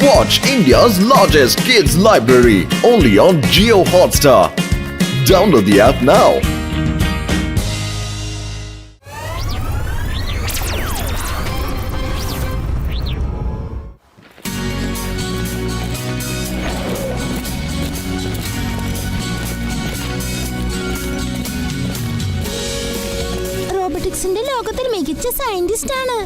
Watch India's largest kids library only on Jio Hotstar. Download the app now. റോബോട്ടിക്സിന്റെ ലോകത്തിൽ മികച്ച scientist ആണ്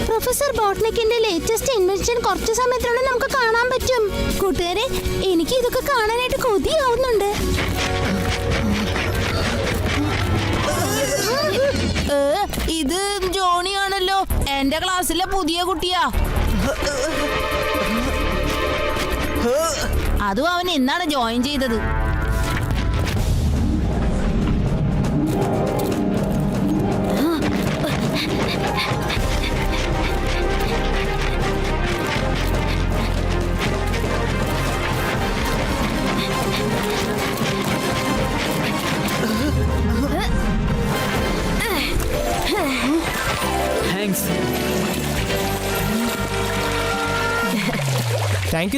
professor ബോട്ട്നിക്കിന്റെ latest invention കുറച്ച് സമയത്തിനുള്ളിൽ നമുക്ക് കാണാൻ പറ്റും. കൂട്ടുകാരെ, എനിക്ക് ഇതൊക്കെ കാണാനായിട്ട് കൊതിയാവുന്നുണ്ട്. ഇത് ജോണിയാണല്ലോ, എന്റെ ക്ലാസ്സിലെ പുതിയ കുട്ടിയാ. അതും അവൻ ഇന്നാണ് ജോയിൻ ചെയ്തത്.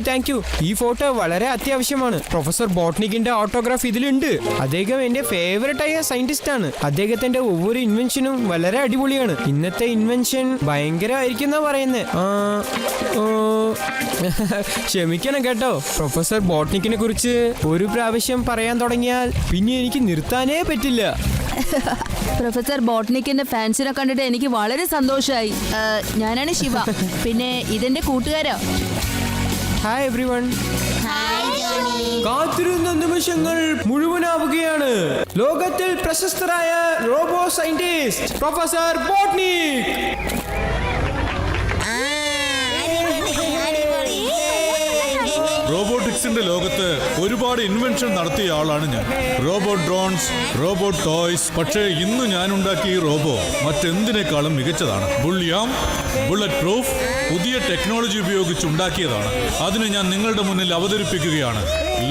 Thank you. ഈ ഫോട്ടോ വളരെ അത്യാവശ്യമാണ്. പ്രൊഫസർ ബോട്ട്നിക്കിന്റെ ഓട്ടോഗ്രാഫ് ഇതിലുണ്ട്. അദ്ദേഹം എന്റെ ഫേവറേറ്റ് ആയ സയന്റിസ്റ്റ് ആണ്. അദ്ദേഹത്തിന്റെ ഒவ்வொരു ഇൻവെൻഷനും വളരെ അടിപൊളിയാണ്. ഇന്നത്തെ ഇൻവെൻഷൻ ഭയങ്കരമായിരിക്കും എന്നാ പറയുന്നത്. ക്ഷമിക്കണം കേട്ടോ. പ്രൊഫസർ ബോട്ട്നിക്കിനെ കുറിച്ച് ഒരു പ്രാവശ്യം പറയാൻ തുടങ്ങിയാൽ പിന്നെ എനിക്ക് നിർത്താനേ പറ്റില്ല. പ്രൊഫസർ ബോട്ട്നിക്കിന്റെ ഫാൻസിനെ കണ്ടിട്ട് എനിക്ക് വളരെ സന്തോഷമായി. ഞാനാണ് ശിവ. പിന്നെ ഇതെന്റെ കൂട്ടുകാരാ. Hi everyone. കാത്തിരുന്ന നിമിഷങ്ങൾ മുഴുവനാവുകയാണ്. ലോകത്തിൽ പ്രശസ്തരായ റോബോ സയന്റിസ്റ്റ് പ്രൊഫസർ ബോട്ട്നിക്. റോബോട്ടിക്സിന്റെ ലോകത്ത് ഒരുപാട് ഇൻവെൻഷൻ നടത്തിയ ആളാണ് ഞാൻ. Robot drones, robot toys. പക്ഷേ ഇന്ന് ഞാൻ ഉണ്ടാക്കിയ ഈ റോബോ മറ്റെന്തിനേക്കാളും മികച്ചതാണ്. ബുള്ളിയാം, ബുള്ളറ്റ് പ്രൂഫ്, പുതിയ ടെക്നോളജി ഉപയോഗിച്ചുണ്ടാക്കിയതാണ്. അതിനെ ഞാൻ നിങ്ങളുടെ മുന്നിൽ അവതരിപ്പിക്കുകയാണ്.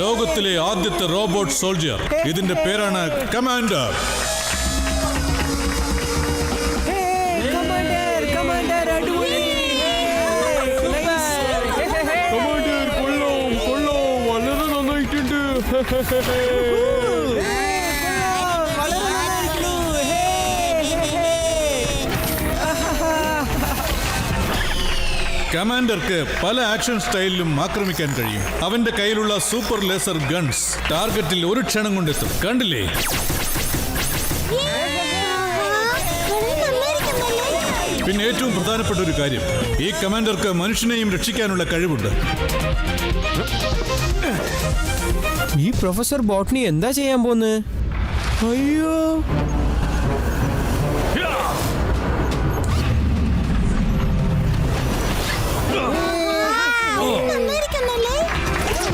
ലോകത്തിലെ ആദ്യത്തെ റോബോട്ട് സോൾജിയർ. ഇതിന്റെ പേരാണ് കമാൻഡർ. കമാൻഡർക്ക് പല ആക്ഷൻ സ്റ്റൈലിലും ആക്രമിക്കാൻ കഴിയും. അവന്റെ കയ്യിലുള്ള സൂപ്പർ ലേസർ ഗൺസ് ടാർഗറ്റിൽ ഒരു ക്ഷണം കൊണ്ടെത്തും. കണ്ടില്ലേ? പിന്നെ ഏറ്റവും പ്രധാനപ്പെട്ട ഒരു കാര്യം, ഈ കമാൻഡർക്ക് മനുഷ്യനെയും രക്ഷിക്കാനുള്ള കഴിവുണ്ട്. ഈ പ്രൊഫസർ ബോട്ട്നി എന്താ ചെയ്യാൻ പോന്ന്? അയ്യോ,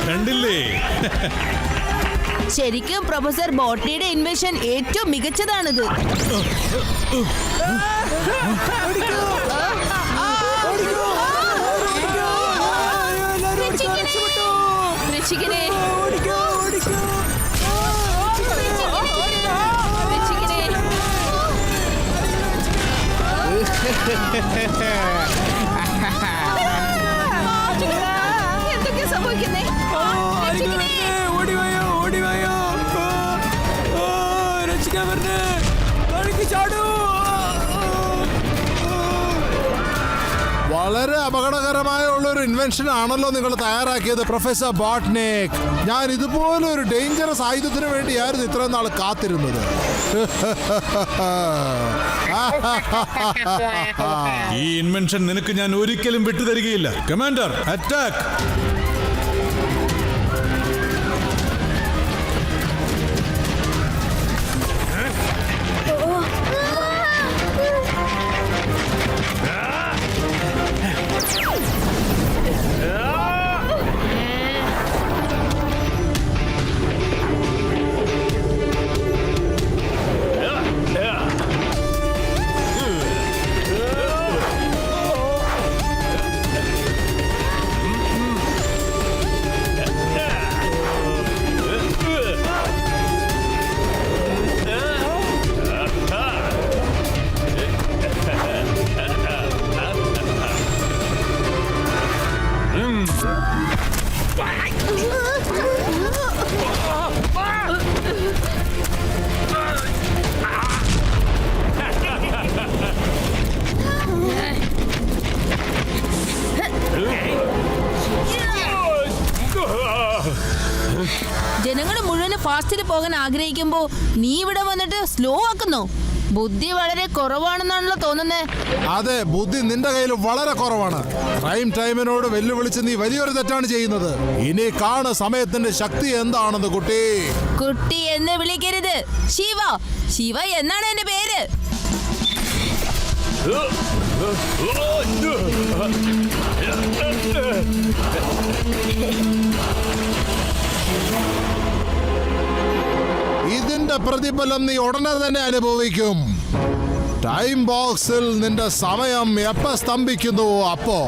കണ്ടില്ലേ? ശരിക്കും പ്രൊഫസർ ബോട്ട്നിയുടെ ഇൻവെൻഷൻ ഏറ്റവും മികച്ചതാണിത്. രക്ഷിക്കണേ. എന്തൊക്കെ സംഭവിക്കുന്നേ? വളരെ അപകടകരമായ ഉള്ളൊരു ഇൻവെൻഷൻ ആണല്ലോ നിങ്ങൾ തയ്യാറാക്കിയത് പ്രൊഫസർ ബോട്ട്നിക്. ഞാൻ ഇതുപോലെ ഒരു ഡേഞ്ചറസ് ആയുധത്തിന് വേണ്ടിയായിരുന്നു ഇത്രയും നാൾ കാത്തിരുന്നത്. ഈ ഇൻവെൻഷൻ നിനക്ക് ഞാൻ ഒരിക്കലും വിട്ടുതരികയില്ല. Commander, attack! ജനങ്ങൾ മുഴുവൻ ഫാസ്റ്റിൽ പോകാൻ ആഗ്രഹിക്കുമ്പോ നീ ഇവിടെ വന്നിട്ട് സ്ലോ ആക്കുന്നോ? ബുദ്ധി വളരെ കുറവാണെന്നാണല്ലോ തോന്നുന്നേ. അതെ, ബുദ്ധി നിന്റെ കയ്യിൽ വളരെ കുറവാണ്. പ്രൈം ടൈമിനോട് വെല്ലുവിളിച്ച് നീ വലിയൊരു തെറ്റാണ് ചെയ്യുന്നത്. ഇനി കാണ് സമയത്തിന്റെ ശക്തി എന്താണെന്ന് കുട്ടി. കുട്ടി എന്ന് വിളിക്കരുത്. ശിവ, ശിവ എന്നാണ് എന്റെ പേര്. ഇതിന്റെ പ്രതിഫലം നീ ഉടനെ തന്നെ അനുഭവിക്കും. ടൈം ബോക്സിൽ നിന്റെ സമയം എപ്പോ സ്തംഭിക്കുന്നുവോ അപ്പോ.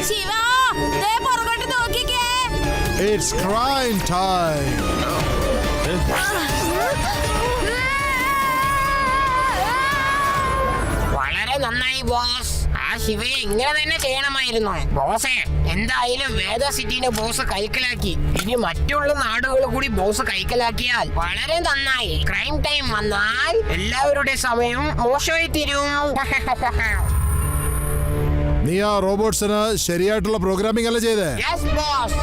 ശിവ, ദേ പുറകോട്ട് നോക്കിക്കേ. It's crime time. വളരെ നന്നായി ബോസ്. ആ ശിവയെ ഇങ്ങനെ തന്നെ ചെയ്യണമായിരുന്നു. ബോസേ, എന്തായാലും വേദ സിറ്റിനെ ബോസ് കൈക്കലാക്കി. ഇനി മറ്റുള്ള നാടുകൾ കൂടി ബോസ് കൈക്കലാക്കിയാൽ വളരെ നന്നായി. ക്രൈം ടൈം വന്നാൽ എല്ലാവരുടെ സമയം മോശമായി തീരും. നീ ആ റോബോട്ട്സിന് ശരിയായിട്ടുള്ള പ്രോഗ്രാമിംഗ് അല്ല ചെയ്തേ? യെസ് ബോസ്,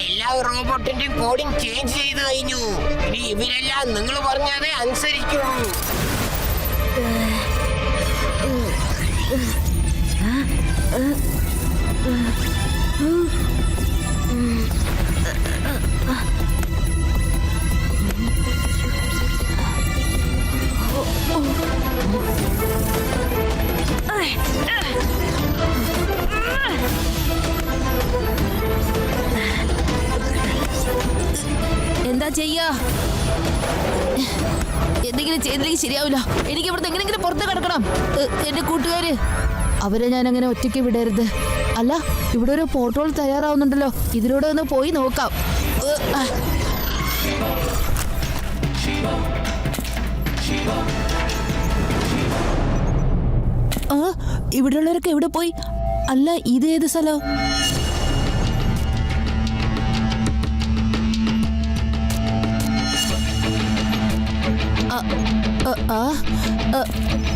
എല്ലാ റോബോട്ടിന്റെയും കോഡിംഗ് ചേഞ്ച് ചെയ്ത് കഴിഞ്ഞു. ഇനി ഇവരെല്ലാം നിങ്ങൾ പറഞ്ഞത് അനുസരിക്കും. എന്താ ചെയ്യാ? എന്തെങ്കിലും ചെയ്തില്ലെങ്കിൽ ശരിയാവില്ല. എനിക്ക് ഇവിടുന്ന് എങ്ങനെയെങ്കിലും പുറത്ത് കിടക്കണം. എന്റെ കൂട്ടുകാര്, അവരെ ഞാൻ അങ്ങനെ ഒറ്റയ്ക്ക് വിടരുത്. അല്ല, ഇവിടെ ഒരു പോർട്ടോൾ തയ്യാറാവുന്നുണ്ടല്ലോ. ഇതിലൂടെ ഒന്ന് പോയി നോക്കാം. ഇവിടെയുള്ളവരൊക്കെ എവിടെ പോയി? അല്ല, ഇത് ഏത് സ്ഥലം?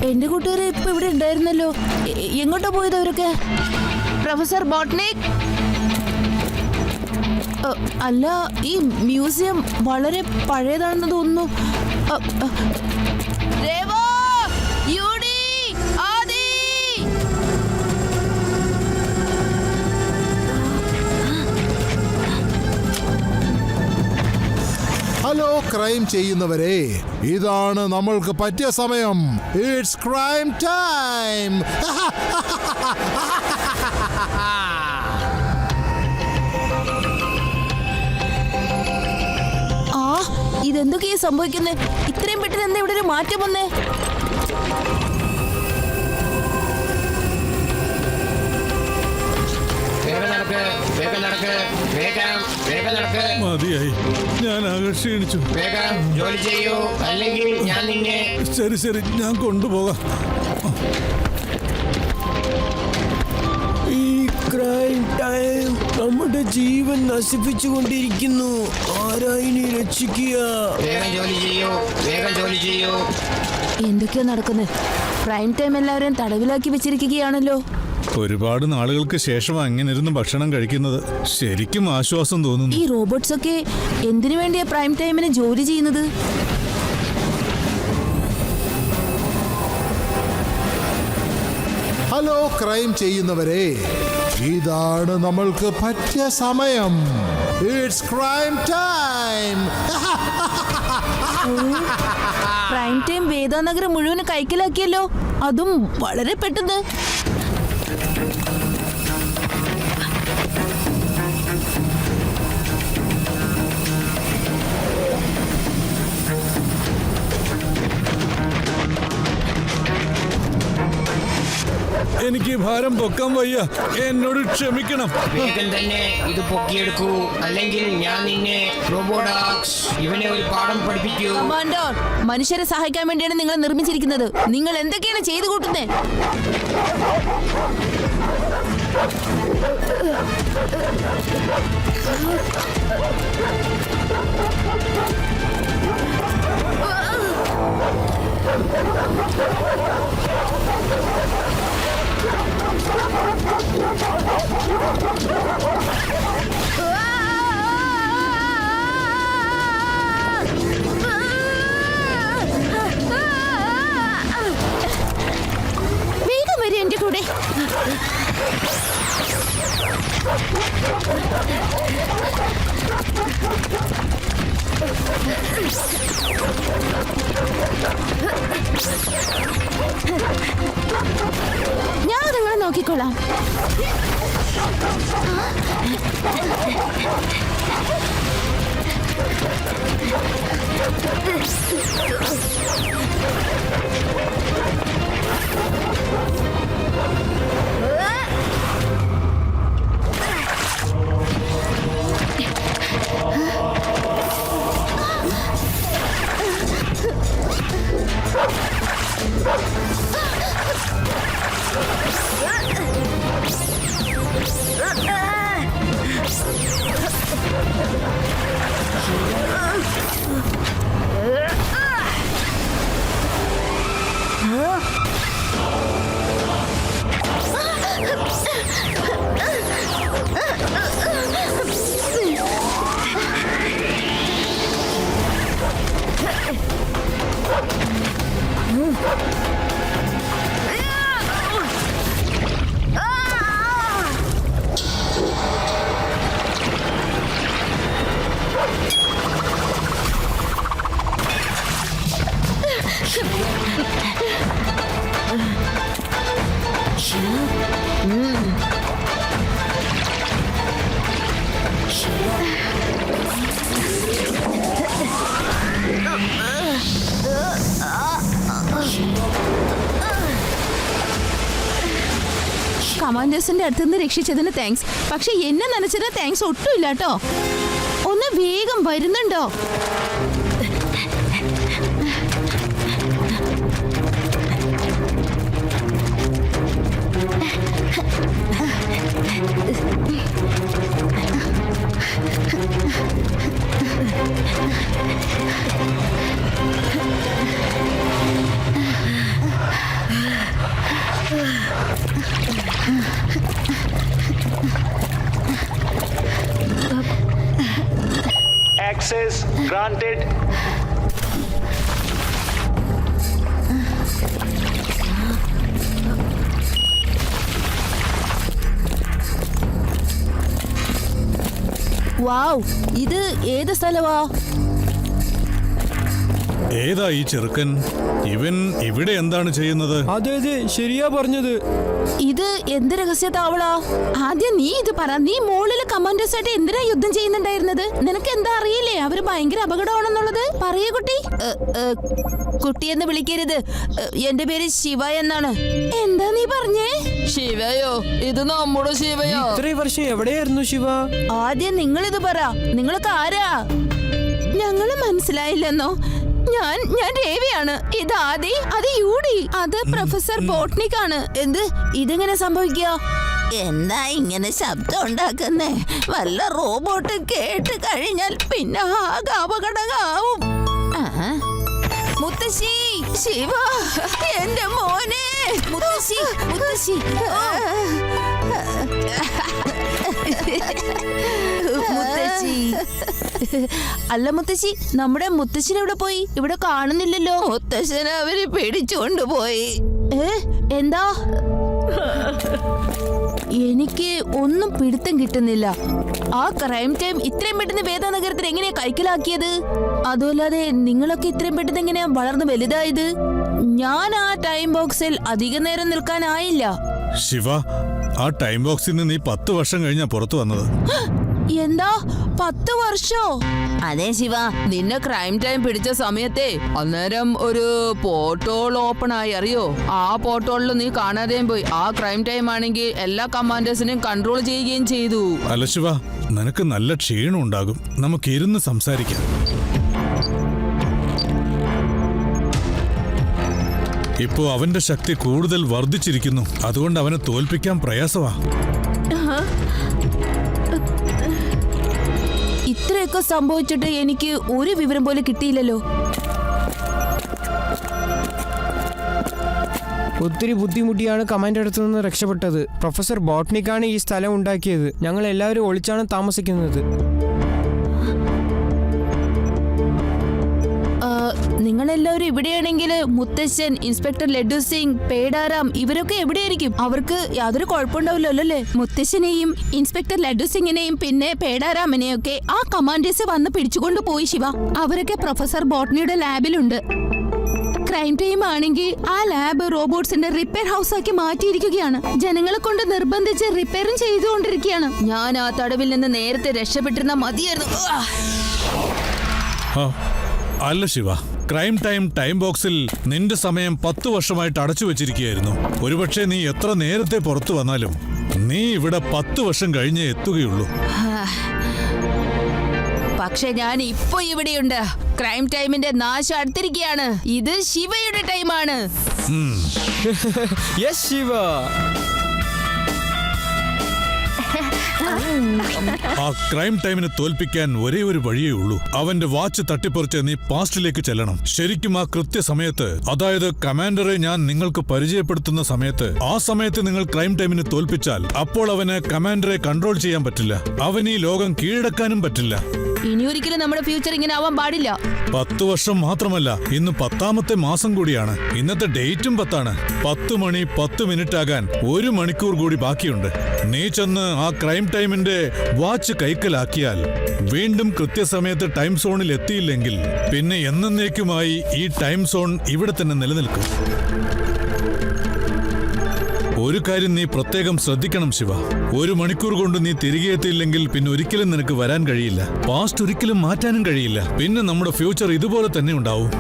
എന്റെ കൂട്ടുകാരെ ഇപ്പൊ ഇവിടെ ഉണ്ടായിരുന്നല്ലോ. എങ്ങോട്ടാ പോയത് അവരൊക്കെ? പ്രൊഫസർ ബോട്ട്നിക്? അല്ല, ഈ മ്യൂസിയം വളരെ പഴയതാണെന്ന് തോന്നുന്നു. രേവോ, യൂഡി, ആദി. ഹലോ ക്രൈം ചെയ്യുന്നവരെ, ഇതാണ് നമ്മൾക്ക് പറ്റിയ സമയം. It's crime time. ഇതെന്തൊക്കെയാ സംഭവിക്കുന്നത്? ഇത്രയും പെട്ടെന്ന് എന്താ ഇവിടെ ഒരു മാറ്റം വന്നേ? മതിയായി, ഞാൻ ആകെ ക്ഷീണിച്ചു. ജോലി ചെയ്യൂ, അല്ലെങ്കിൽ ഞാൻ നിന്നെ. ശരി ശരി, ഞാൻ കൊണ്ടുപോകാം. ഈ ക്രൈം ടൈം നമ്മുടെ ജീവൻ നശിപ്പിച്ചുകൊണ്ടിരിക്കുന്നു. ആരായിനി രക്ഷിക്കുക? വേഗം ജോലി ചെയ്യൂ, വേഗം ജോലി ചെയ്യൂ. എന്തൊക്കെയാ നടക്കുന്നത്? പ്രൈം ടൈം എല്ലാവരെയും തടവിലാക്കി വെച്ചിരിക്കുകയാണല്ലോ. ഒരുപാട് നാളുകൾക്ക് ശേഷം അങ്ങനെ ഇരുന്ന് ഭക്ഷണം കഴിക്കുന്നത് ശരിക്കും ആശ്വാസം തോന്നുന്നു. ഈ റോബോട്ട്സ് ഒക്കെ എന്തിനു വേണ്ടിയാ പ്രൈം ടൈമിന് ജോലി ചെയ്യുന്നത്? ഹലോ ക്രൈം ചെയ്യുന്നവരെ, ഇതാണ് നമ്മൾക്ക് പറ്റിയ സമയം. It's crime time. Prime time വേദാനഗരം മുഴുവൻ കൈക്കലാക്കിയല്ലോ, അതും വളരെ പെട്ടെന്ന്. എനിക്ക് ഭാരം പൊക്കാൻ വയ്യ, എന്നോട് ക്ഷമിക്കണം. വേഗം തന്നെ ഇത് പൊക്കിയെടുക്കൂ, അല്ലെങ്കിൽ ഞാൻ നിന്നെ റോബോഡോക്സ് ഇവനെ ഒരു പാഠം പഠിപ്പിക്കൂ. കമാൻഡർ, മനുഷ്യരെ സഹായിക്കാൻ വേണ്ടിയാണ് നിങ്ങൾ നിർമ്മിച്ചിരിക്കുന്നത്. നിങ്ങൾ എന്തൊക്കെയാണ് ചെയ്തു കൂട്ടുന്നത്? വേഗം വരും എന്റെ കൂടെ. ഞാൻ നിങ്ങളെ നോക്കിക്കൊള്ളാം. കമാൻഡേഴ്സിന്റെ അടുത്ത് നിന്ന് രക്ഷിച്ചതിന് താങ്ക്സ്. പക്ഷെ എന്നെ നനച്ചതിന് താങ്ക്സ് ഒട്ടുമില്ല കേട്ടോ. ഒന്ന് വേഗം വരുന്നുണ്ടോ? Access granted. വാവ്, ഇത് ഏത് സ്ഥലവാ? ഏതാ ഈ ചെറുക്കൻ? ഇവൻ ഇവിടെ എന്താണ് ചെയ്യുന്നത്? അതെ അതെ, ശരിയാ പറഞ്ഞത്. ഇത് എന്ത് രഹസ്യ താവളാ? ആദ്യം നീ ഇത് പറ. നീ മോളില് കമാൻഡേഴ്സായിട്ട് എന്തിനാ യുദ്ധം ചെയ്യുന്നുണ്ടായിരുന്നത്? നിനക്ക് എന്താ അറിയില്ലേ അവര് ഭയങ്കര അപകടമാണെന്നുള്ളത്? പറയൂ കുട്ടി. കുട്ടിയെന്ന് വിളിക്കരുത്. എന്റെ പേര് ശിവ എന്നാണ്. എന്താ നീ പറഞ്ഞേ? ശിവയോ? ഇത് നമ്മുടെ ശിവയോ? ഇത്രയും വർഷം എവിടെയായിരുന്നു ശിവ? ആദ്യം നിങ്ങളിത് പറ. നിങ്ങളൊക്കെ ആരാ? ഞങ്ങള് മനസ്സിലായില്ലെന്നോ? ഞാൻ രേവയാണ്. ഇത് ആദി, അത് യൂഡി, അത് പ്രൊഫസർ ബോട്ട്നിക് ആണ്. എന്ത്? ഇതെങ്ങനെ സംഭവിക്കുക? എന്താ ഇങ്ങനെ ശബ്ദം ഉണ്ടാക്കുന്നേ? വല്ല റോബോട്ട് കേട്ട് കഴിഞ്ഞാൽ പിന്നെ ആകെ അപകടമാവും. മുത്തശ്ശി, ശിവ, എന്റെ മോനെ. മുത്തശ്ശി, മുത്തശ്ശി. മുത്തശ്ശി. അല്ല മുത്തശ്ശി, നമ്മുടെ മുത്തശ്ശൻ എവിടെ പോയി? ഇവിടെ കാണുന്നില്ലല്ലോ. മുത്തശ്ശനെ അവര് പിടിച്ചുകൊണ്ടുപോയി. എന്താ? എനിക്ക് ഒന്നും പിടുത്തം കിട്ടുന്നില്ല. ആ ക്രൈം ടൈം ഇത്രയും പെട്ടെന്ന് വേദനഗരത്തിൽ എങ്ങനെയാ കൈക്കലാക്കിയത്? അതുമല്ലാതെ നിങ്ങളൊക്കെ ഇത്രയും പെട്ടെന്ന് എങ്ങനെയാ വളർന്ന് വലുതായത്? ഞാൻ ആ ടൈം ബോക്സിൽ അധിക നേരം നിൽക്കാനായില്ല. ശിവ, ആ ടൈം ബോക്സിൽ നിന്ന് നീ 10 വർഷം കഴിഞ്ഞാ പുറത്തു വന്നത്. എന്താ 10 വർഷോ? അതെ ശിവ, നിന്നെ ക്രൈം ടൈം പിടിച്ച സമയത്തെ അന്നേരം ഒരു പോർട്ടോൾ ഓപ്പൺ ആയി, അറിയോ? ആ പോർട്ടോളിൽ നീ കാണാതെയും പോയി. ആ ക്രൈം ടൈം ആണെങ്കിൽ എല്ലാ കമാൻഡേഴ്സിനെയും കൺട്രോൾ ചെയ്യുകയും ചെയ്തു. അല്ല ശിവ, നിനക്ക് നല്ല ക്ഷീണം ഉണ്ടാകും. നമുക്ക് ഇരുന്ന് സംസാരിക്കാം. ഇപ്പോ അവന്റെ ശക്തി കൂടുതൽ വർദ്ധിച്ചിരിക്കുന്നു. അതുകൊണ്ട് അവനെ തോൽപ്പിക്കാൻ പ്രയാസമാ. ഇത്രയൊക്കെ സംഭവിച്ചിട്ട് എനിക്ക് ഒരു വിവരം പോലും കിട്ടിയില്ലല്ലോ. ഒത്തിരി ബുദ്ധിമുട്ടിയാണ് കമാൻഡ് അടുത്തു നിന്ന് രക്ഷപ്പെട്ടത്. പ്രൊഫസർ ബോട്ട്നിക്കാണ് ഈ സ്ഥലം ഉണ്ടാക്കിയത്. ഞങ്ങൾ എല്ലാവരും ഒളിച്ചാണ് താമസിക്കുന്നത്. നിങ്ങളെല്ലാവരും ഇവിടെയാണെങ്കിൽ മുത്തശ്ശൻ, ഇൻസ്പെക്ടർ ലഡ്ഡു സിംഗ്, പേടാറാം ഇവരൊക്കെ എവിടെയായിരിക്കും? അവർക്ക് യാതൊരു കുഴപ്പമുണ്ടാവില്ലല്ലോ അല്ലേ? മുത്തശ്ശനെയും ഇൻസ്പെക്ടർ ലഡ്ഡു സിംഗിനെയും പിന്നെ പേടാറാമിനെയും ഒക്കെ ആ കമാൻഡേഴ്സ് വന്ന് പിടിച്ചുകൊണ്ട് പോയി ശിവ. അവരൊക്കെ പ്രൊഫസർ ബോട്ട്നിയുടെ ലാബിലുണ്ട്. ക്രൈം ടൈം ആണെങ്കിൽ ആ ലാബ് റോബോട്ട്സിന്റെ റിപ്പയർ ഹൗസ് ആക്കി മാറ്റിയിരിക്കുകയാണ്. ജനങ്ങളെ കൊണ്ട് നിർബന്ധിച്ച് റിപ്പയറും ചെയ്തുകൊണ്ടിരിക്കുകയാണ്. ഞാൻ ആ തടവിൽ നിന്ന് നേരത്തെ രക്ഷപ്പെട്ടിരുന്ന മതിയായിരുന്നു. അല്ല ശിവ, ക്രൈം ടൈം ബോക്സിൽ നിന്റെ സമയം 10 വർഷമായിട്ട് അടച്ചു വെച്ചിരിക്കുകയായിരുന്നു. ഒരുപക്ഷെ നീ എത്ര നേരത്തെ പുറത്തു വന്നാലും നീ ഇവിടെ 10 വർഷം കഴിഞ്ഞേ എത്തുകയുള്ളൂ. പക്ഷെ ഞാൻ ഇപ്പൊ ഇവിടെയുണ്ട്. ക്രൈം ടൈമിന്റെ നാശം അടുത്തിരിക്കുകയാണ്. ഇത് ശിവയുടെ ടൈമാണ്. യെസ് ശിവ. ആ ക്രൈം ടൈമിനെ തോൽപ്പിക്കാൻ ഒരേ ഒരു വഴിയേ ഉള്ളൂ. അവന്റെ വാച്ച് തട്ടിപ്പറിച്ച് നീ പാസ്റ്റിലേക്ക് ചെല്ലണം. ശരിക്കും ആ കൃത്യസമയത്ത്, അതായത് കമാൻഡറെ ഞാൻ നിങ്ങൾക്ക് പരിചയപ്പെടുത്തുന്ന സമയത്ത്, ആ സമയത്ത് നിങ്ങൾ ക്രൈം ടൈമിനെ തോൽപ്പിച്ചാൽ അപ്പോൾ അവന് കമാൻഡറെ കൺട്രോൾ ചെയ്യാൻ പറ്റില്ല. അവന് ഈ ലോകം കീഴടക്കാനും പറ്റില്ല. ഇനി ഒരിക്കലും നമ്മുടെ ഫ്യൂച്ചർ ഇങ്ങനെ ആവാൻ പാടില്ല. 10 വർഷം മാത്രമല്ല, ഇന്ന് 10ാമത്തെ മാസം കൂടിയാണ്. ഇന്നത്തെ ഡേറ്റും 10ആണ്. 10 മണി 10 മിനിറ്റ് ആകാൻ 1 മണിക്കൂർ കൂടി ബാക്കിയുണ്ട്. നീ ചെന്ന് ആ ക്രൈം ടൈമിന്റെ വാച്ച് കൈക്കലാക്കിയാൽ വീണ്ടും കൃത്യസമയത്ത് ടൈം സോണിൽ എത്തിയില്ലെങ്കിൽ പിന്നെ എന്നേക്കുമായി ഈ ടൈം സോൺ ഇവിടെ തന്നെ നിലനിൽക്കും. ഒരു കാര്യം നീ പ്രത്യേകം ശ്രദ്ധിക്കണം ശിവ. 1 മണിക്കൂർ കൊണ്ട് നീ തിരികെ എത്തിയില്ലെങ്കിൽ പിന്നെ ഒരിക്കലും നിനക്ക് വരാൻ കഴിയില്ല. പാസ്റ്റ് ഒരിക്കലും മാറ്റാനും കഴിയില്ല. പിന്നെ നമ്മുടെ ഫ്യൂച്ചർ ഇതുപോലെ തന്നെ ഉണ്ടാവും.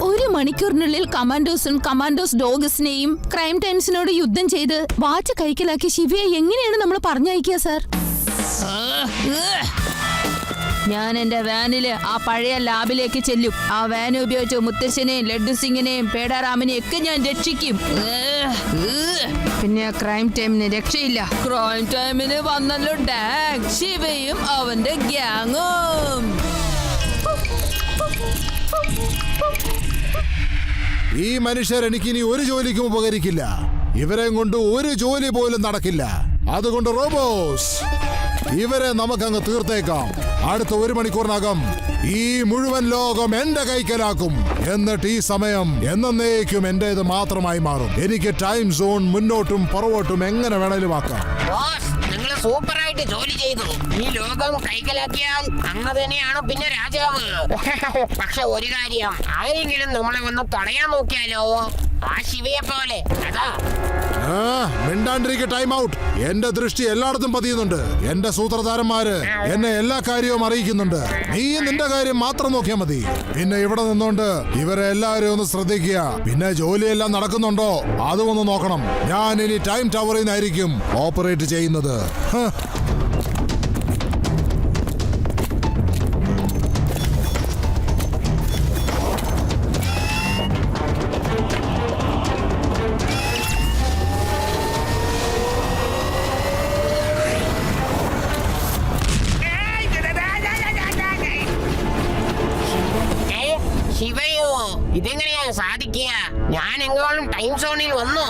1 മണിക്കൂറിനുള്ളിൽ കമാൻഡോസ് ഡോഗ്സിനെയും ക്രൈം ടൈംസിനോട് യുദ്ധം ചെയ്ത് വാച്ച് കൈക്കലാക്കി ശിവയെ എങ്ങനെയാണ് നമ്മൾ പറഞ്ഞയക്കുക സാർ? ഞാൻ എന്റെ വാനില് ആ പഴയ ലാബിലേക്ക് ചെല്ലും. ആ വാൻ ഉപയോഗിച്ച് മുത്തശ്ശനെയും ലഡ്ഡു സിംഗിനെയും പേടാറാമിനെയും ഒക്കെ ഞാൻ രക്ഷിക്കും. പിന്നെ ക്രൈം ടൈമിന് രക്ഷയില്ല. ക്രൈം ടൈമിന് വന്നല്ലോ ഡാങ്, ശിവയും അവന്റെ ഗ്യാങ്ങും. ഈ മനുഷ്യർ എനിക്കിനി ഒരു ജോലിക്കും ഉപകരിക്കില്ല. ഇവരെ കൊണ്ട് ഒരു ജോലി പോലും നടക്കില്ല. അതുകൊണ്ട് റോബോസ്, ഇവരെ നമുക്കങ്ങ് തീർത്തേക്കാം. അടുത്ത 1 മണിക്കൂറിനകം ഈ മുഴുവൻ ലോകം എന്റെ കൈക്കലാക്കും. എന്നിട്ട് ഈ സമയം എന്നേക്കും എന്റേത് മാത്രമായി മാറും. എനിക്ക് ടൈം സോൺ മുന്നോട്ടും പുറകോട്ടും എങ്ങനെ വേണേലും ആക്കാം. നിങ്ങൾ സൂപ്പറായിട്ട് ജോലി ചെയ്തു. ഈ ലോകം കൈക്കലാക്കിയാൽ അങ്ങ് തന്നെയാണ് പിന്നെ രാജാവ്. പക്ഷെ ഒരു കാര്യം, ആരെങ്കിലും നമ്മളെ വന്ന് തടയാൻ നോക്കിയാലോ? ആ ശിവയെ പോലെ. അതാ മിണ്ടാണ്ടിരിക്കെ ടൈം ഔട്ട്. എന്റെ ദൃഷ്ടി എല്ലായിടത്തും പതിയുന്നുണ്ട്. എന്റെ സൂത്രധാരന്മാര് എന്നെ എല്ലാ കാര്യവും അറിയിക്കുന്നുണ്ട്. നീ നിന്റെ കാര്യം മാത്രം നോക്കിയാൽ മതി. പിന്നെ ഇവിടെ നിന്നോണ്ട് ഇവരെ എല്ലാവരും ഒന്ന് ശ്രദ്ധിക്കുക. പിന്നെ ജോലിയെല്ലാം നടക്കുന്നുണ്ടോ അതും ഒന്ന് നോക്കണം. ഞാൻ ഇനി ടൈം ടവറിൽ നിന്നായിരിക്കും ഓപ്പറേറ്റ് ചെയ്യുന്നത്. ശിവയോ, ഇതെങ്ങനെയാ സാധിക്കുക? ഞാൻ എങ്ങോളം ടൈം സോണിൽ വന്നു.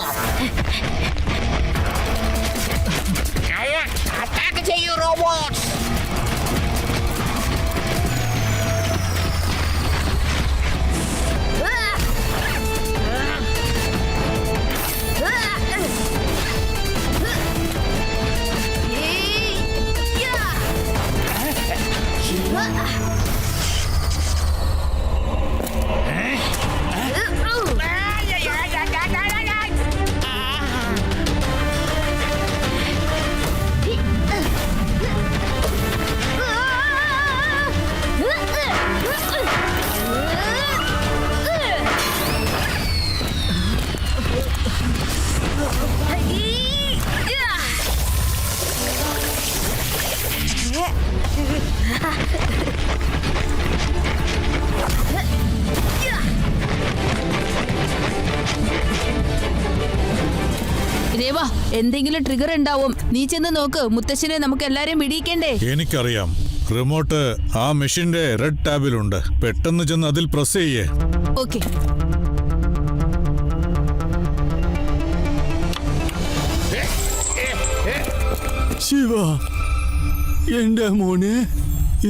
അറ്റാക്ക് ചെയ്യൂ റോബോട്ട്സ്. എന്തെങ്കിലും ട്രിഗർ ഉണ്ടാവും. നീ ചെന്ന് നോക്ക്. മുത്തശ്ശനെ നമുക്ക് എല്ലാരെയും പിടിയിക്കണ്ടേ? എനിക്കറിയാം, റിമോട്ട് ആ മെഷീന്റെ റെഡ് ടാബിലുണ്ട്. പെട്ടെന്ന് ചെന്ന് അതിൽ പ്രസ് ചെയ്യേ. ഓക്കെ. ശിവ, എന്റെ മോനെ,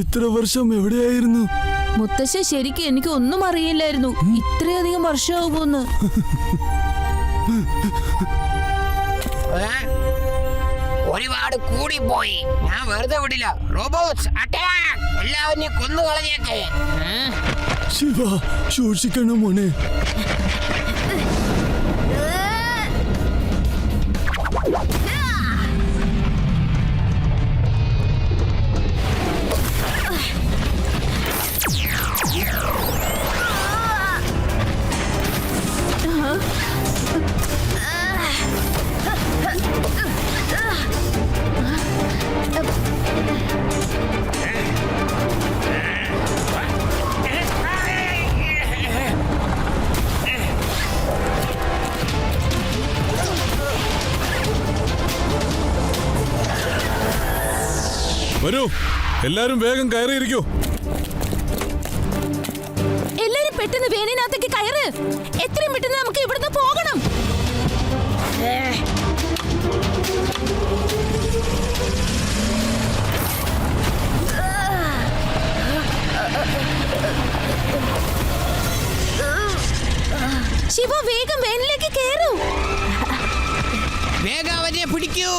ഇത്ര വർഷം എവിടെയായിരുന്നു? മുത്തശ്ശ, ശരിക്കും എനിക്ക് ഒന്നും അറിയില്ലായിരുന്നു ഇത്രയധികം വർഷമാകുമെന്ന്. ഒരുപാട് കൂടിപ്പോയി. ഞാൻ വെറുതെ വിടില്ല. Robots attack! എല്ലാവരെയും കൊന്നു കളഞ്ഞേക്ക്. ശിവ, സൂക്ഷിക്കണം മോനെ. വരൂ, എല്ലാരും വേഗം കയറിയിരിക്കൂ. എല്ലാരും പെട്ടെന്ന് വേനിനകത്തേക്ക് കയറ്. എത്രയും പെട്ടെന്ന് നമുക്ക് ഇവിടുന്ന് പോകണം. ശിവ, വേഗം വേനിലേക്ക് കയറൂ. വേഗം അവരെ പിടിക്കൂ.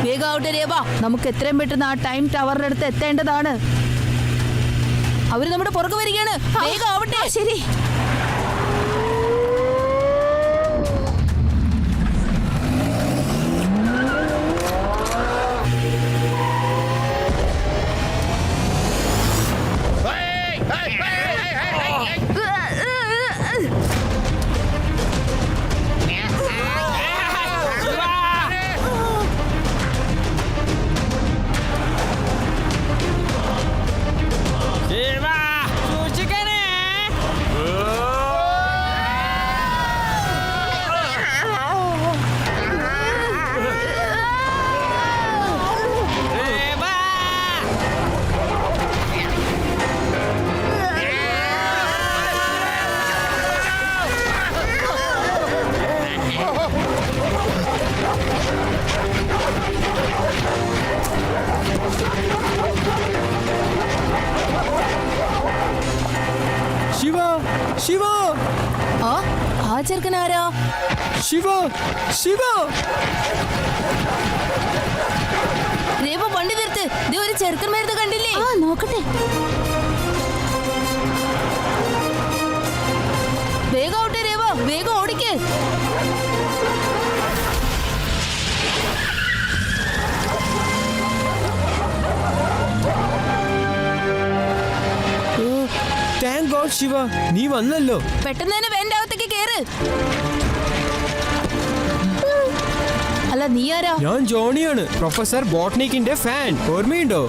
വേഗാവട്ടെ രേവ, നമുക്ക് എത്രയും പെട്ടെന്ന് ആ ടൈം ടവറിന്റെ അടുത്ത് എത്തേണ്ടതാണ്. അവര് നമ്മുടെ പുറകെ വരികയാണ്. വേഗാവട്ടെ. ശരി. ശിവ, ശിവ, ആ ചെറുക്കനാരാ? ശിവ, ശിവ. രേവ, വണ്ടി നിർത്ത്. ദേ ഒരു ചെറുക്കൻ വരുന്നത് കണ്ടില്ലേ? ആ, നോക്കട്ടെ. വേഗം ഓട്ടെ രേവ, വേഗം ഓടിക്ക്. താങ്ക് ഗോഡ് ശിവ, നീ വന്നല്ലോ. പെട്ടെന്ന് തന്നെ വേണ്ട അകത്തേക്ക് കേറ്. അല്ല, നീ ആരാ? ഞാൻ ജോണിയാണ്, പ്രൊഫസർ ബോട്ട്നിക്കിന്റെ ഫാൻ. ഓർമ്മയുണ്ടോ?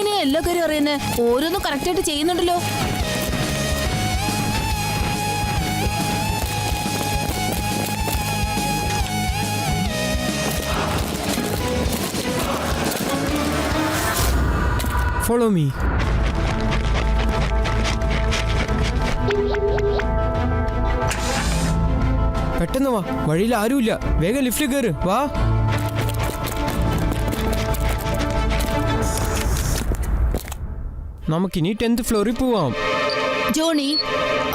എങ്ങനെയാ എല്ലാ കാര്യം അറിയുന്നത്? ഓരോന്നും കറക്റ്റ് ആയിട്ട് ചെയ്യുന്നുണ്ടല്ലോ. Follow me. പെട്ടെന്ന് വാ, വഴിയിൽ ആരുമില്ല. വേഗം ലിഫ്റ്റിൽ കയറ്, വാ. നമുക്കിനി 10th ഫ്ലോറിൽ പോവാം. ജോണി,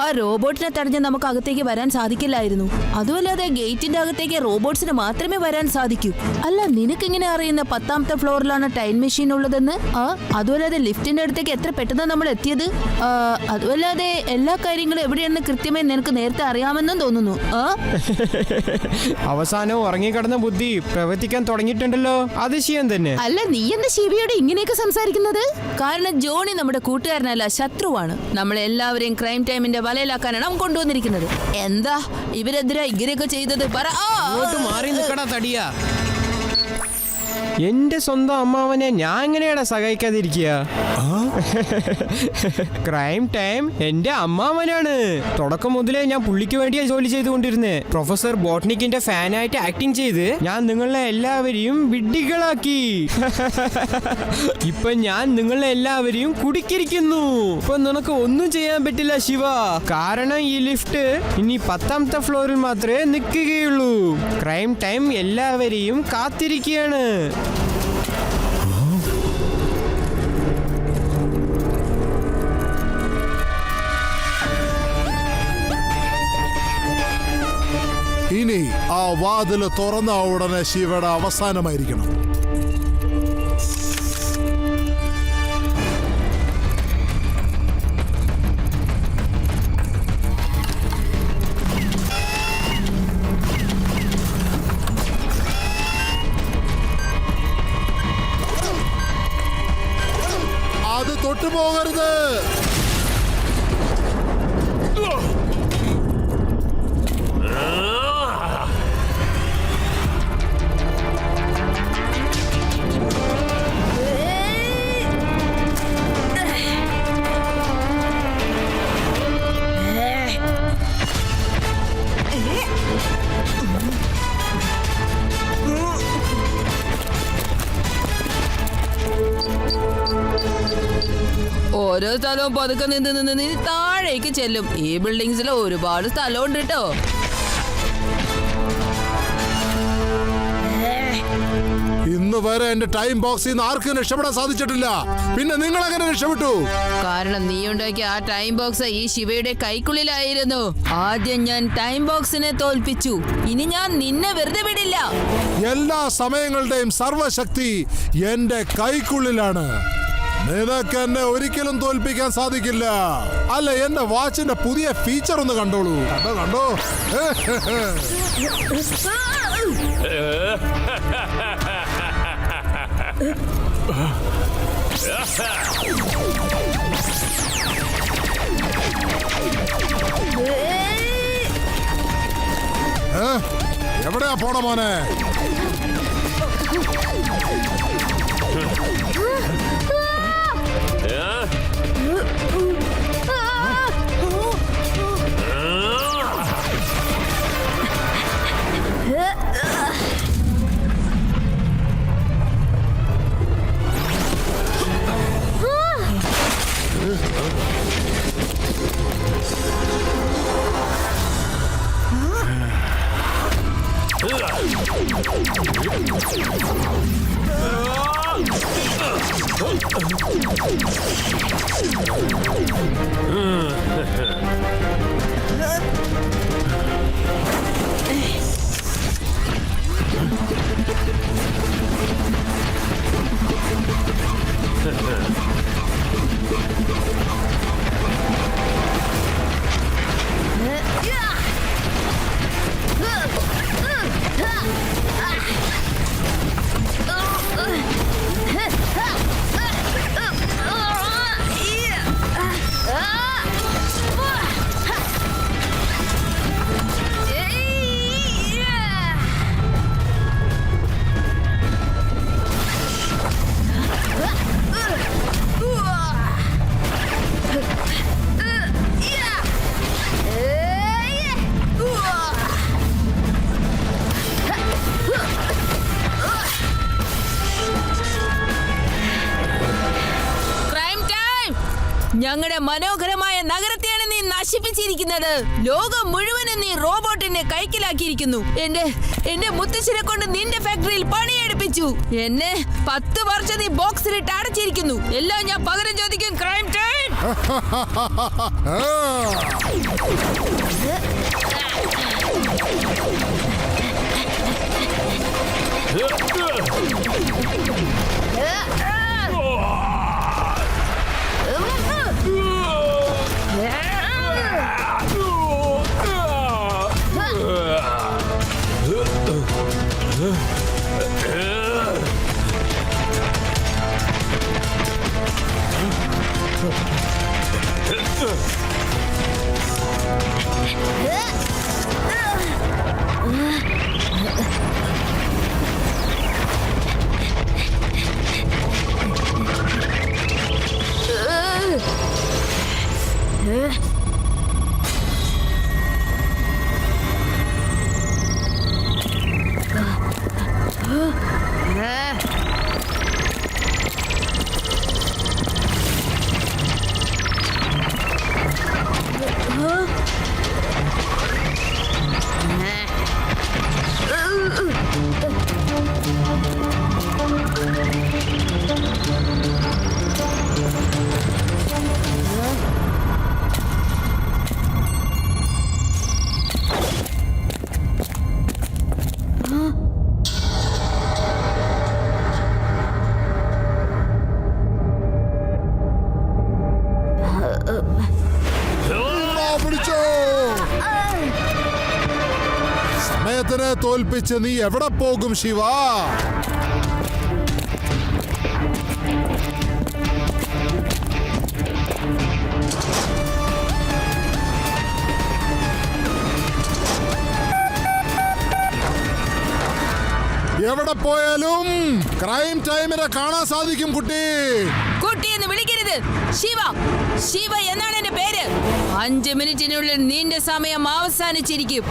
ആ റോബോട്ടിനെ തടഞ്ഞ് നമുക്ക് അകത്തേക്ക് വരാൻ സാധിക്കില്ലായിരുന്നു. അതുമല്ലാതെ ഗേറ്റിന്റെ അകത്തേക്ക് റോബോട്ട്സിന് മാത്രമേ വരാൻ സാധിക്കൂ. അല്ല, നിനക്കെങ്ങനെ അറിയുന്ന 10ാമത്തെ ഫ്ലോറിലാണ് ടൈം മെഷീൻ ഉള്ളതെന്ന്? അതുമല്ലാതെ ലിഫ്റ്റിന്റെ അടുത്തേക്ക് എത്ര പെട്ടെന്ന് നമ്മൾ എത്തിയത്? അതുമല്ലാതെ എല്ലാ കാര്യങ്ങളും എവിടെയാണെന്ന് കൃത്യമായി നിനക്ക് നേരത്തെ അറിയാമെന്നും തോന്നുന്നു. അവസാനം ഉറങ്ങിക്കിടന്ന ബുദ്ധി പ്രവർത്തിക്കാൻ തുടങ്ങിയിട്ടുണ്ടല്ലോ. അതിശയം തന്നെ. അല്ല, നീ എന്താ ശിവയോട് ഇങ്ങനെയൊക്കെ സംസാരിക്കുന്നത്? കാരണം ജോണി നമ്മുടെ കൂട്ടുകാരനല്ല, ശത്രുവാണ്. നമ്മളെല്ലാവരെയും ക്രൈം ടൈമിന്റെ വലയിലാക്കാനാണ് അവൻ കൊണ്ടുവന്നിരിക്കുന്നത്. എന്താ ഇവരെതിരാ ഇങ്ങനെയൊക്കെ ചെയ്തത്? പറ. മാറി നിൽക്കടാ തടിയാ. എന്റെ സ്വന്തം അമ്മാവനെ ഞാൻ എങ്ങനെയാടാ സഹായിക്കാതിരിക്കുക? ക്രൈം ടൈം എന്റെ അമ്മാവനാണ്. തുടക്കം മുതലേ ഞാൻ പുള്ളിക്ക് വേണ്ടിയാ ജോലി ചെയ്തുകൊണ്ടിരുന്നേ. പ്രൊഫസർ ബോട്ട്നിക്കിന്റെ ഫാനായിട്ട് ആക്ടിങ് ചെയ്ത് ഞാൻ നിങ്ങളെ എല്ലാവരെയും വിഡ്ഢികളാക്കി. ഇപ്പൊ ഞാൻ നിങ്ങളെ എല്ലാവരെയും കുടുക്കിയിരിക്കുന്നു. ഇപ്പൊ നിനക്ക് ഒന്നും ചെയ്യാൻ പറ്റില്ല ശിവ. കാരണം ഈ ലിഫ്റ്റ് ഇനി 10ാമത്തെ ഫ്ലോറിൽ മാത്രമേ നിൽക്കുകയുള്ളൂ. ക്രൈം ടൈം എല്ലാവരെയും കാത്തിരിക്കുകയാണ്. ഇനി ആ വാതില് തുറന്ന ഉടനെ ശിവയുടെ അവസാനമായിരിക്കണം. അത് തൊട്ടുപോകരുത്. ഓരോ സ്ഥലവും പതുക്കെ നിന്ന് താഴേക്ക് ചെല്ലും. ഈ ബിൽഡിങ്സിൽ ഒരുപാട് സ്ഥലമുണ്ട് കേട്ടോ. ഇന്ന് വരെ എന്റെ ടൈം ബോക്സിൽ നിന്ന് ആർക്കും രക്ഷപ്പെടാൻ സാധിച്ചിട്ടില്ല. പിന്നെ നിങ്ങൾ എങ്ങനെ രക്ഷപ്പെട്ടു? കാരണം നീ ഉണ്ടാക്കിയ ആ ടൈം ബോക്സ് ഈ ശിവയുടെ കൈക്കുള്ളിലായിരുന്നു. ആദ്യം ഞാൻ ടൈം ബോക്സിനെ തോൽപ്പിച്ചു. ഇനി ഞാൻ നിന്നെ വെറുതെ വിടില്ല. എല്ലാ സമയങ്ങളുടെയും സർവശക്തി എന്റെ കൈക്കുള്ളിലാണ്. നിനക്ക് എന്നെ ഒരിക്കലും തോൽപ്പിക്കാൻ സാധിക്കില്ല. അല്ല, എന്റെ വാച്ചിന്റെ പുതിയ ഫീച്ചർ ഒന്ന് കണ്ടോളൂ. കണ്ടോ? എവിടെയാ പോണ മോനെ? ഞങ്ങളുടെ മനോഹരമായ നഗരത്തെയാണ് നീ നശിപ്പിച്ചിരിക്കുന്നത്. ലോകം മുഴുവനും നീ റോബോട്ടിനെ കൈക്കലാക്കിയിരിക്കുന്നു. എന്റെ മുത്തശ്ശനെ കൊണ്ട് നിന്റെ ഫാക്ടറിയിൽ പണിയെടുപ്പിച്ചു. എന്നെ 10 വർഷം നീ ബോക്സിലിട്ട് അടച്ചിരിക്കുന്നു. എല്ലാം ഞാൻ പകരം ചോദിക്കും. Crime time. സമയത്തിനെ തോൽപ്പിച്ച് നീ എവിടെ പോകും ശിവ? എവിടെ പോയാലും ക്രൈം ടൈമിനെ കാണാൻ സാധിക്കും കുട്ടി. കുട്ടി എന്ന് വിളിക്കരുത്. ശിവ എന്നാണ് എന്റെ പേര്. 5 മിനിറ്റിനുള്ളിൽ നിന്റെ സമയം അവസാനിച്ചിരിക്കും.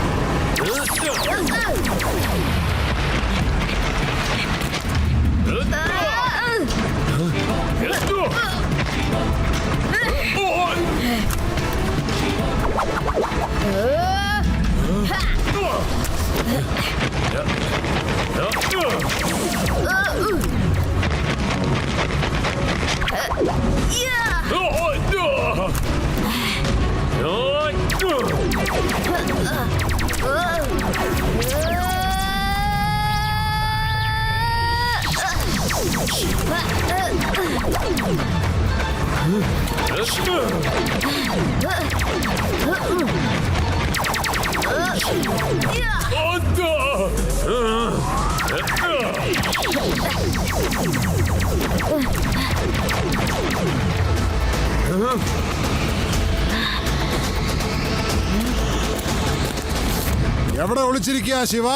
എവിടെ ഒളിച്ചിരിക്കുക ശിവ?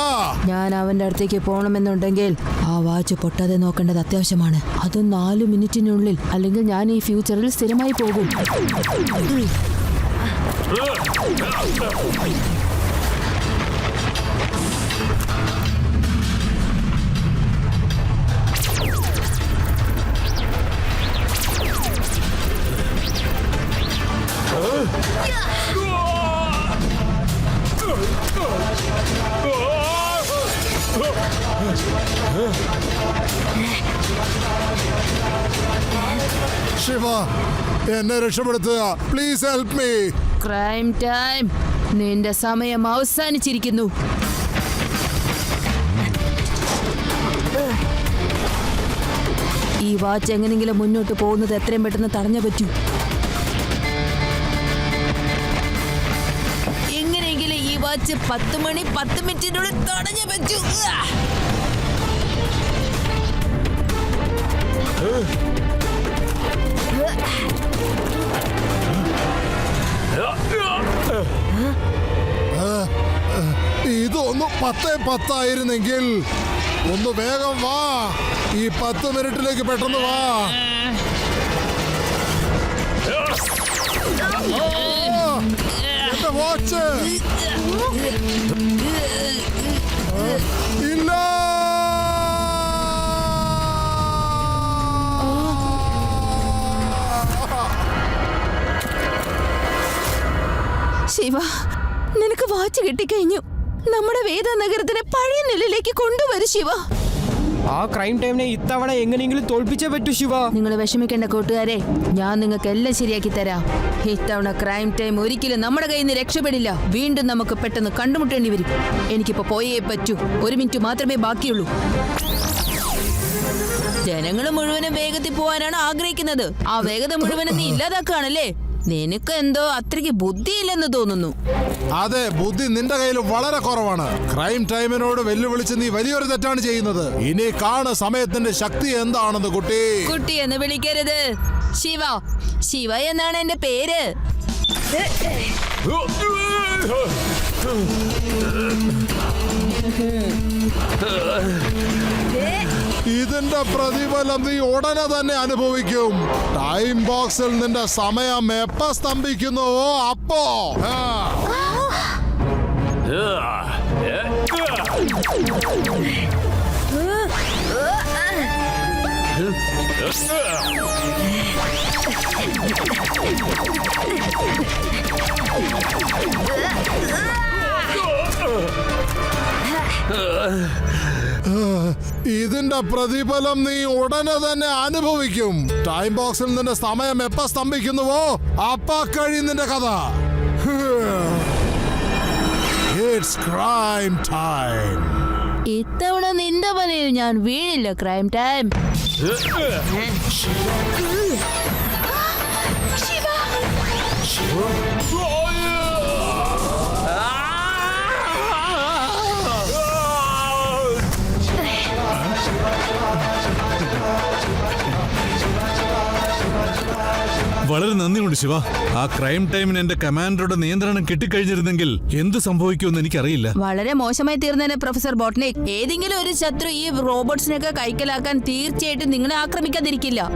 ഞാൻ അവന്റെ അടുത്തേക്ക് പോകണമെന്നുണ്ടെങ്കിൽ ആ വാച്ച് പൊട്ടാതെ നോക്കേണ്ടത് അത്യാവശ്യമാണ്. അതും 4 മിനിറ്റിനുള്ളിൽ, അല്ലെങ്കിൽ ഞാൻ ഈ ഫ്യൂച്ചറിൽ സ്ഥിരമായി പോകും. ശിവ, എന്നെ രക്ഷപ്പെടുത്തുക. Please help me. Crime time. നിന്റെ സമയം അവസാനിച്ചിരിക്കുന്നു. ഈ വാച്ച് എങ്ങനെങ്കിലും മുന്നോട്ട് പോകുന്നത് എത്രയും പെട്ടെന്ന് തടഞ്ഞു പറ്റൂ. എങ്ങനെയെങ്കിലും ഈ വാച്ച് 10 മണി 10 മിനിറ്റിനുള്ളിൽ തടഞ്ഞു പറ്റൂ. ഇതൊന്ന് 10:10 ആയിരുന്നെങ്കിൽ. ഒന്ന് വേഗം വാ. ഈ 10 മിനിറ്റിലേക്ക് പെട്ടെന്ന് വാ. എന്റെ വാച്ച് ഇല്ല. ശിവ, നിനക്ക് വാച്ച് കിട്ടിക്കഴിഞ്ഞു. നമ്മുടെ വേദ നഗരത്തിനെ പഴയ നിലയിലേക്ക് കൊണ്ടുവരും ശിവ. ആ ക്രൈം ടൈമിനെ ഇത്തവണ എങ്ങനെയെങ്കിലും തോൽപ്പിച്ചേ പറ്റൂ ശിവ. നിങ്ങൾ വിഷമിക്കേണ്ട കൂട്ടുകാരെ, ഞാൻ നിങ്ങൾക്ക് എല്ലാം ശരിയാക്കി തരാം. ഇത്തവണ ക്രൈം ടൈം ഒരിക്കലും നമ്മുടെ കയ്യിൽ നിന്ന് രക്ഷപ്പെടില്ല. വീണ്ടും നമുക്ക് പെട്ടെന്ന് കണ്ടുമുട്ടേണ്ടി വരും. എനിക്കിപ്പോ പോയേ പറ്റൂ. 1 മിനിറ്റ് മാത്രമേ ബാക്കിയുള്ളൂ. ജനങ്ങൾ മുഴുവനും വേഗത്തിൽ പോകാനാണ് ആഗ്രഹിക്കുന്നത്. ആ വേഗത മുഴുവനും നീ ഇല്ലാതാക്കുകയാണല്ലേ? നിനക്ക് എന്തോ അത്രയ്ക്ക് ബുദ്ധിയില്ലെന്ന് തോന്നുന്നു. അതെ, ബുദ്ധി നിന്റെ കയ്യിൽ വളരെ കുറവാണ്. ക്രൈം ടൈമിനോട് വെല്ലുവിളിച്ച് നീ വലിയൊരു തെറ്റാണ് ചെയ്യുന്നത്. ഇനി കാണ സമയത്തിന്റെ ശക്തി എന്താണെന്ന് കുട്ടി. കുട്ടി എന്ന് വിളിക്കരുത്. ശിവ, ശിവ എന്നാണ് എന്റെ പേര്. ഇതിന്റെ പ്രതിഫലം നീ ഉടനെ തന്നെ അനുഭവിക്കും. ടൈം ബോക്സിൽ നിന്റെ സമയം എപ്പ സ്തംഭിക്കുന്നുവോ അപ്പോ ഇതിന്റെ പ്രതിഫലം നീ ഉടനെ തന്നെ അനുഭവിക്കും. ടൈം ബോക്സിൽ നിന്റെ സമയം എപ്പ സ്തംഭിക്കുന്നുവോ അപ്പ കഴിയും നിന്റെ കഥ. It's crime time. ഇത്തവണ നിന്റെ വലയിൽ ഞാൻ വീഴില്ല. Crime time. വളരെ നന്ദിയുണ്ട് ശിവ. ആ ക്രൈം ടൈമിന് എന്റെ കമാൻഡറുടെ നിയന്ത്രണം കിട്ടിക്കഴിഞ്ഞിരുന്നെങ്കിൽ എന്ത് സംഭവിക്കുമെന്ന് എനിക്കറിയില്ല. വളരെ മോശമായി തീർന്നേനെ പ്രൊഫസർ ബോട്ട്നിക്. ഏതെങ്കിലും ഒരു ശത്രു ഈ റോബോട്ട്സിനൊക്കെ കൈക്കലാക്കാൻ തീർച്ചയായിട്ടും നിങ്ങളെ ആക്രമിക്കാതിരിക്കില്ല.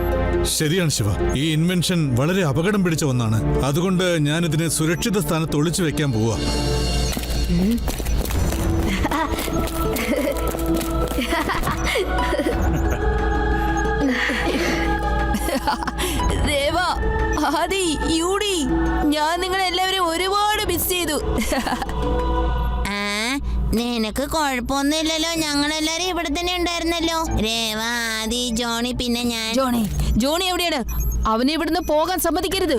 ശരിയാണ് ശിവ. ഈ ഇൻവെൻഷൻ വളരെ അപകടം പിടിച്ച ഒന്നാണ്. അതുകൊണ്ട് ഞാൻ ഇതിനെ സുരക്ഷിത സ്ഥാനത്ത് ഒളിച്ചു വെക്കാൻ പോവാ. ദേവ, ആദി, യൂഡി, ഞാൻ നിങ്ങളെല്ലാവരും ഒരുപാട് മിസ് ചെയ്തു. നിനക്ക് കുഴപ്പമൊന്നുമില്ലല്ലോ. ഞങ്ങളെല്ലാരും ഇവിടെ തന്നെ ഉണ്ടായിരുന്നല്ലോ. രേവ, ആദി, ജോണി, പിന്നെ ഞാൻ. ജോണി എവിടെയാണ്? അവനെ ഇവിടുന്ന് പോകാൻ സമ്മതിക്കരുത്.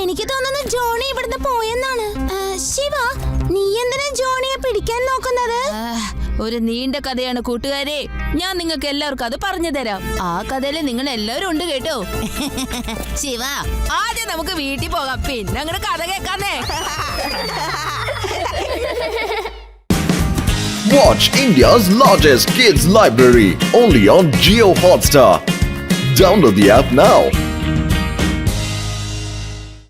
എനിക്ക് തോന്നുന്നു ജോണി ഇവിടുന്ന് പോയെന്നാണ്. ശിവ, നീ എന്തിനാ ജോണിയെ പിടിക്കാൻ നോക്കുന്നത്? ഒരു നീണ്ട കഥയാണ് കൂട്ടുകാരെ. ഞാൻ നിങ്ങൾക്ക് എല്ലാവർക്കും അത് പറഞ്ഞു തരാം. ആ കഥയിൽ നിങ്ങൾ എല്ലാവരും ഉണ്ട് കേട്ടോ. ശിവ, ആദ്യം നമുക്ക് വീട്ടിൽ പോകാം, പിന്നെ അങ്ങനെ കഥ കേൾക്കാന്നേ. Watch India's largest kids library only on Jio Hotstar. Download the app now.